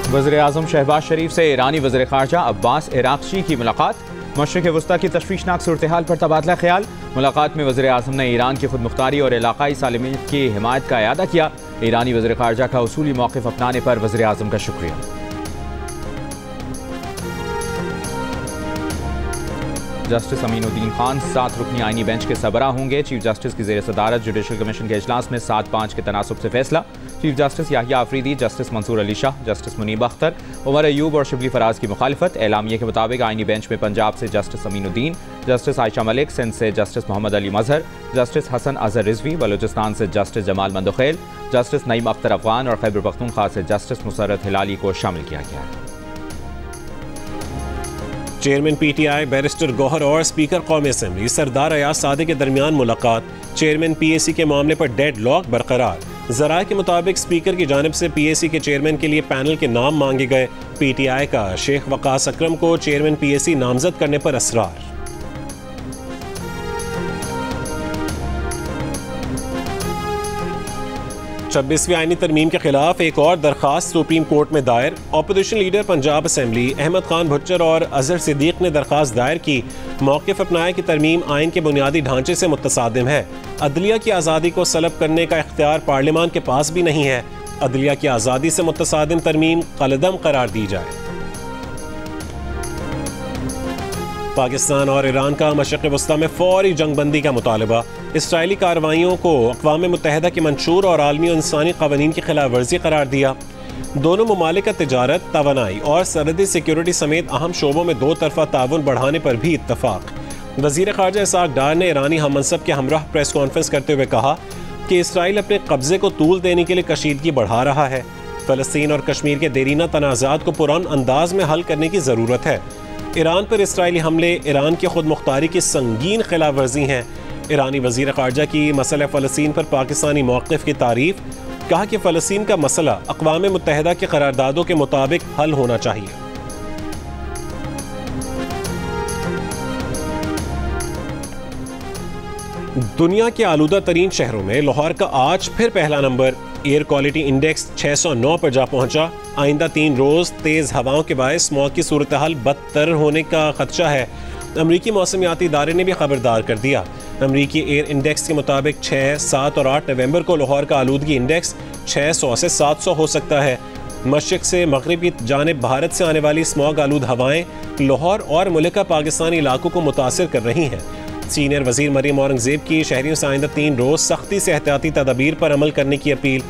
वज़ीर-ए-आज़म शहबाज शरीफ से ईरानी वज़ीर ख़ारजा अब्बास इराक़ची की मुलाकात। मशरिक़ वस्ता की तशवीशनाक सूरत-ए-हाल पर तबादला ख्याल। मुलाकात में वज़ीर-ए-आज़म ने ईरान की खुदमुख्तारी और इलाक़ाई सालमियत की हिमायत का इयादा किया। ईरानी वज़ीर ख़ारजा का उसूली मौक़िफ़ अपनाने पर वज़ीर-ए-आज़म का शुक्रिया। जस्टिस अमीनुद्दीन खान 7 रुकनी आईनी बेंच के सबरा होंगे। चीफ जस्टिस की ज़ेर सदारत जुडिशल कमीशन के इजलास में 7-5 के तनासुब से फैसला। Chief justice Yahya Afridi, justice Mansoor Ali Shah, justice Muneeb Akhtar, Umar Ayub और शिबली फराज की मुखालिफत। एलामिया के मुताबिक आईनी बेंच में पंजाब से जस्टिस अमीनुद्दीन, जस्टिस आयशा मलिक, सिंध से जस्टिस मोहम्मद अली मजहर, जस्टिस हसन अजहर रिजवी, बलूचिस्तान से जस्टिस जमाल मंदोखेल, जस्टिस नईम अख्तर अफगान और खैबर पख्तूनख्वा से जस्टिस मुसर्रत हिलाली को शामिल किया गया है। चेयरमैन पीटीआई बैरिस्टर गौहर और स्पीकर कौमी असम्बली सरदार अयाज सादे के दरमियान मुलाकात। चेयरमैन पीएसी के मामले पर डेड लॉक बरकरार। ज़राए के मुताबिक स्पीकर की जानिब से पीएसी के चेयरमैन के लिए पैनल के नाम मांगे गए। पीटीआई का शेख वकास अकरम को चेयरमैन पीएसी नामजद करने पर असरार। 26वीं आईनी तरमीम के खिलाफ एक और दरखास्त सुप्रीम कोर्ट में दायर। Opposition leader Punjab assembly Ahmad Khan Bhuttar और अजहर सिद्दीक ने दरखास्त दायर की। मौक़िफ़ अपनाया कि तरमीम आइन के बुनियादी ढांचे से मुतसादिम है। अदलिया की आज़ादी को सलब करने का इख्तियार पार्लियामान के पास भी नहीं है। अदलिया की आज़ादी से मुतसादिम तरमीम कलदम करार दी जाए। पाकिस्तान और ईरान का मशरिक़ वस्ता में फौरी जंगबंदी का मुतालबा। इसराइली कार्रवाइयों को अक़वाम मुत्तहिदा की मंशूर और आलमी इंसानी क़वानीन की खिलाफ वर्जी करार दिया। दोनों ममालिक का तिजारत, तवानाई और सरहदी सिक्योरिटी समेत अहम शोबों में दो तरफ़ा ताउन बढ़ाने पर भी इत्तफ़ाक़। वज़ीर ख़ारजा इसाक़ डार ने ईरानी हम मनसब के हमराह प्रेस कॉन्फ्रेंस करते हुए कहा कि इसराइल अपने कब्ज़े को तूल देने के लिए कशीदगी बढ़ा रहा है। फ़लस्तीन और कश्मीर के देरीना तनाज़ात को पुरान अंदाज में हल करने की ज़रूरत है। ईरान पर इसराइली हमले ईरान की खुद मुख्तारी की संगीन खिलाफ वर्जी हैं। ईरानी वज़ीर ख़ारजा की मसला फ़लस्तीन पर पाकिस्तानी मौक़िफ़ की तारीफ़। कहा कि फ़लस्तीन का मसला अक़वाम मुत्तहिदा के करारदादों के मुताबिक हल होना चाहिए। दुनिया के आलूदा तरीन शहरों में लाहौर का आज फिर पहला नंबर। एयर क्वालिटी इंडेक्स 609 पर जा पहुंचा। आइंदा 3 रोज़ तेज़ हवाओं के बायस स्मॉग की सूरत हाल बदतर होने का खदशा है। अमरीकी मौसमियाती इदारे ने भी खबरदार कर दिया। अमरीकी एयर इंडेक्स के मुताबिक 6, 7 और 8 नवंबर को लाहौर का आलूदगी इंडेक्स 600 से 700 हो सकता है। मशरिक़ से मगरिब की जानिब भारत से आने वाली स्मॉग आलूद हवाएं लाहौर और मुल्का पाकिस्तानी इलाकों को मुतासिर कर रही हैं। सीनियर वज़ीर मरीम औरंगज़ेब की शहरियों से आइंदा 3 रोज़ सख्ती से एहतियाती तदाबीर पर अमल करने की अपील।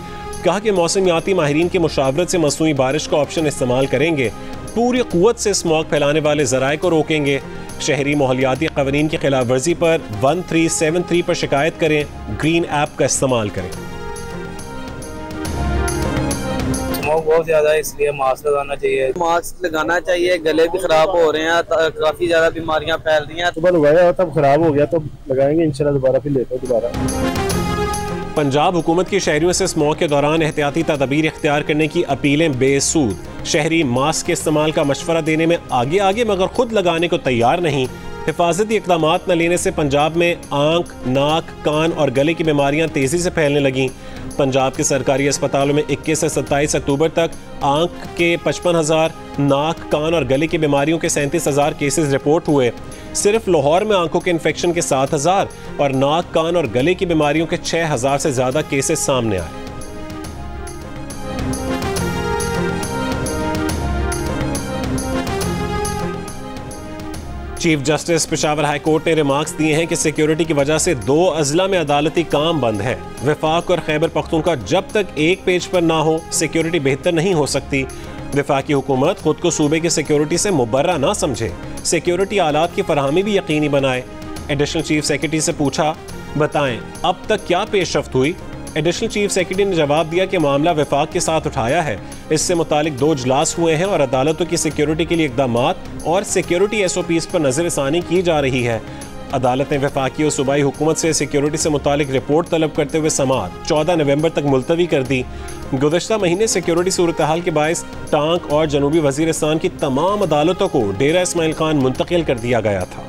कहा कि मौसमियाती माहिरीन की मुशावरत से मसनूई बारिश का ऑप्शन इस्तेमाल करेंगे। पूरी क़ुव्वत से स्मॉग फैलाने वाले ज़राए को रोकेंगे। शहरी माहौलियाती क़वानीन की खिलाफ वर्जी पर 1373 पर शिकायत करें। ग्रीन ऐप का इस्तेमाल करें। स्मोक बहुत ज़्यादा है, इसलिए मास्क लगाना चाहिए। मास्क लगाना चाहिए। गले भी खराब हो रहे हैं, काफ़ी ज़्यादा बीमारियां फैल रही हैं। सुबह लगाया तब खराब हो गया तो लगाएंगे इंशाल्लाह दोबारा, फिर लेते हैं दोबारा। पंजाब हुकूमत की शहरियों से स्मॉग के दौरान एहतियाती तदाबीर इख्तियार करने की अपीलें बेसूद। शहरी मास्क के इस्तेमाल का मशवरा देने में आगे आगे मगर खुद लगाने को तैयार नहीं। हिफाजती इक़दामात न लेने से पंजाब में आंख, नाक, कान और गले की बीमारियां तेज़ी से फैलने लगीं। पंजाब के सरकारी अस्पतालों में 21 से 27 अक्टूबर तक आंख के 55,000, नाक, कान और गले की बीमारियों के 37,000 केसेस रिपोर्ट हुए। सिर्फ लाहौर में आंखों के इन्फेक्शन के 7,000 और नाक, कान और गले की बीमारियों के 6,000 से ज़्यादा केसेस सामने आए। Chief justice Peshawar high court ने रिमार्क्स दिए हैं कि सिक्योरिटी की वजह से 2 अजला में अदालती काम बंद है। वफाक और खैबर पख्तूनख्वा जब तक एक पेज पर ना हो सिक्योरिटी बेहतर नहीं हो सकती। वफाकी हुकूमत खुद को सूबे की सिक्योरिटी से मुबर्रा ना समझे, सिक्योरिटी आलात की फरहमी भी यकीनी बनाए। एडिशनल चीफ सेक्रेटरी से पूछा, बताएं अब तक क्या पेशरफ्त हुई। एडिशनल चीफ सेक्रेटरी ने जवाब दिया कि मामला वफाक के साथ उठाया है। इससे मुतालिक 2 इजलास हुए हैं और अदालतों की सिक्योरिटी के लिए इक़दामात और सिक्योरिटी SOPs पर नज़रसानी की जा रही है। अदालत ने वफाकी और सूबाई हुकूमत से सिक्योरिटी से मुतालिक रिपोर्ट तलब करते हुए समाअत 14 नवंबर तक मुलतवी कर दी। गुज़श्ता महीने सिक्योरिटी सूरत हाल के बायस टांक और जनूबी वज़ीरिस्तान की तमाम अदालतों को डेरा इस्माइल खान मुंतकिल कर दिया गया था।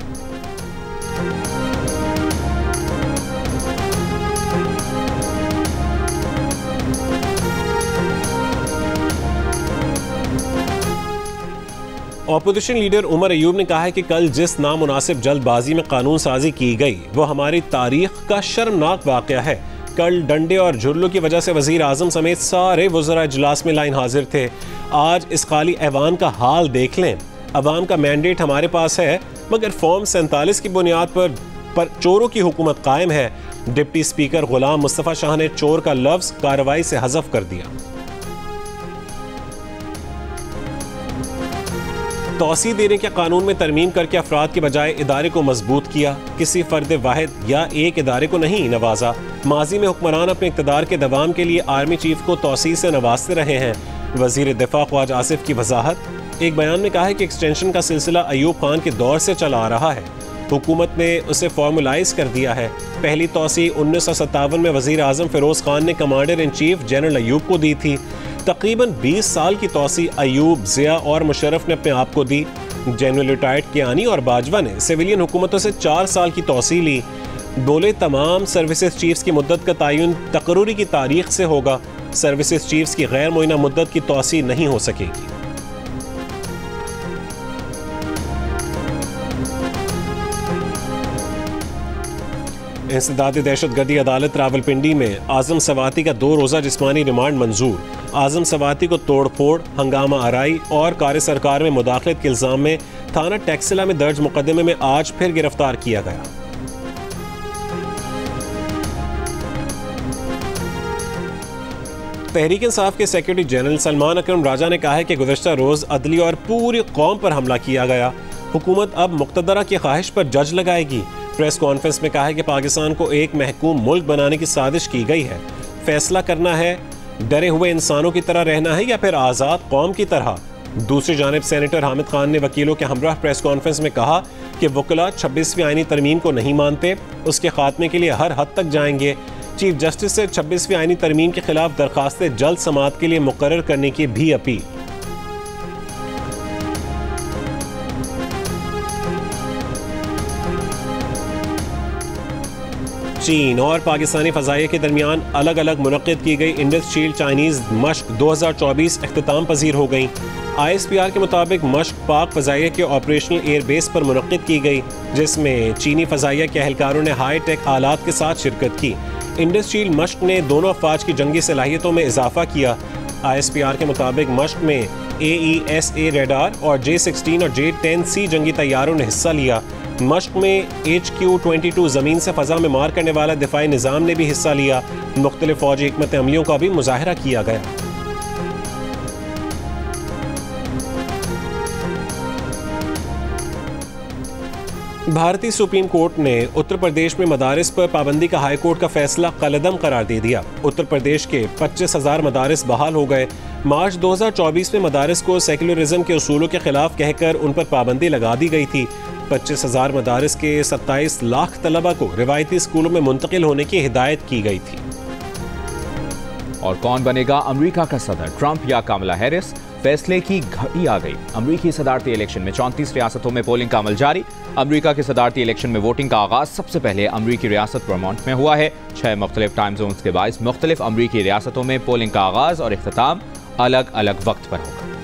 ऑपोजिशन लीडर उमर अयूब ने कहा है कि कल जिस नामुनासिब जल्दबाजी में कानून साजी की गई वो हमारी तारीख का शर्मनाक वाक़या है। कल डंडे और झुर्लों की वजह से वज़ीर आज़म समेत सारे वज़रा इजलास में लाइन हाजिर थे। आज इस खाली ऐवान का हाल देख लें। अवाम का मैंडेट हमारे पास है मगर फॉर्म 47 की बुनियाद पर चोरों की हुकूमत कायम है। डिप्टी स्पीकर गुलाम मुस्तफ़ा शाह ने चोर का लफ्ज़ कार्रवाई से हज़फ कर दिया। तौसी देने के कानून में तरमीम करके अफराद के बजाय इदारे को मजबूत किया। किसी फर्द वाहिद या एक इदारे को नहीं नवाजा। माजी में हुक्मरान अपने इक़्तिदार के दवाम के लिए आर्मी चीफ को तौसी से नवाजते रहे हैं। वज़ीर दिफा ख्वाजा आसिफ की वजाहत। एक बयान में कहा है कि एक्सटेंशन का सिलसिला अयूब खान के दौर से चला आ रहा है। हुकूमत ने उसे फॉर्मुलाइज कर दिया है। पहली तौसी 1957 में वज़ीर आज़म फ़िरोज़ खान ने commander in chief general Ayub को दी थी। तकरीबन 20 साल की तौसी अयूब, ज़िया और मुशर्रफ ने अपने आप को दी। जनरल रिटायर्ड कियानी और बाजवा ने सिविलियन हुकूमतों से 4 साल की तौसी ली। बोले तमाम सर्विसेज चीफ्स की मुद्दत का तयन तकरूरी की तारीख से होगा। सर्विसेज चीफ्स की गैर मुइना मुद्दत की तौसी नहीं हो सकेगी। इंसदाद दहशतगर्दी अदालत रावलपिंडी में आजम सवाती का 2 रोज़ा जिस्मानी रिमांड मंजूर। आजम सवाती को तोड़ फोड़, हंगामा आराई और कार सरकार में मुदाखलत के इल्ज़ाम में थाना टैक्सिला में दर्ज मुकदमे में आज फिर गिरफ्तार किया गया। तहरीक इंसाफ के सेक्रेटरी जनरल सलमान अकरम राजा ने कहा है कि गुज़श्ता रोज़ अदली और पूरी कौम पर हमला किया गया। हुकूमत अब मुक़्तदरा की ख्वाहिश पर जज लगाएगी। प्रेस कॉन्फ्रेंस में कहा है कि पाकिस्तान को एक महकूम मुल्क बनाने की साजिश की गई है। फैसला करना है डरे हुए इंसानों की तरह रहना है या फिर आज़ाद कौम की तरह। दूसरी जानिब सेनेटर हामिद खान ने वकीलों के हमराह प्रेस कॉन्फ्रेंस में कहा कि वकला 26वीं आईनी तरमीम को नहीं मानते, उसके खात्मे के लिए हर हद तक जाएंगे। चीफ जस्टिस से 26वीं आईनी तरमीम के खिलाफ दरखास्तें जल्द समाअत के लिए मुकर्रर करने की भी अपील। चीन और पाकिस्तानी फ़ज़ाइया के दरमियान अलग अलग मुनक़्क़िद की गई इंडस शील्ड चाइनीज़ मश्क 2024 इख्तिताम पजीर हो गई। ISPR के मुताबिक मश्क पाक फ़ज़ाइया के ऑपरेशनल एयरबेस पर मुनक़्क़िद की गई, जिसमें चीनी फ़ज़ाइया के एहलकारों ने हाई टेक आलात के साथ शिरकत की। इंडस शील्ड मश्क ने दोनों अफ़वाज की जंगी सलाहियतों में इजाफा किया। ISPR के मुताबिक मश्क में AESA रेडार और J-16 और J-10C जंगी तैयारों ने हिस्सा लिया। मश्क में HQ-22 ज़मीन से फ़ज़ा में मार करने वाला दिफाई निज़ाम ने भी हिस्सा लिया। मुख्तलिफ फ़ौजी हिकमत अमलियों का भी मुज़ाहरा किया गया। भारतीय सुप्रीम कोर्ट ने उत्तर प्रदेश में मदारिस पर पाबंदी का हाई कोर्ट का फैसला कलअदम करार दे दिया। उत्तर प्रदेश के 25,000 मदारिस बहाल हो गए। मार्च 2024 में मदारिस को सेकुलरिज्म के उसूलों के खिलाफ कहकर उन पर पाबंदी लगा दी गई थी। 25,000 मदारिस के 27 लाख तलबा को रिवायती स्कूलों में मुंतकिल होने की हिदायत की गई थी। और कौन बनेगा अमेरिका का सदर, ट्रंप या कामला हैरिस? फैसले की घड़ी आ गई। अमेरिकी सदारती इलेक्शन में 34 रियासतों में पोलिंग का अमल जारी। अमेरिका के सदारती इलेक्शन में वोटिंग का आगाज सबसे पहले अमेरिकी रियासत वर्मोंट में हुआ है। 6 मुख्तलिफ टाइम जोन्स के बायस मुख्तलिफ अमेरिकी रियासतों में पोलिंग का आगाज और इख्तिताम अलग अलग वक्त पर होगा।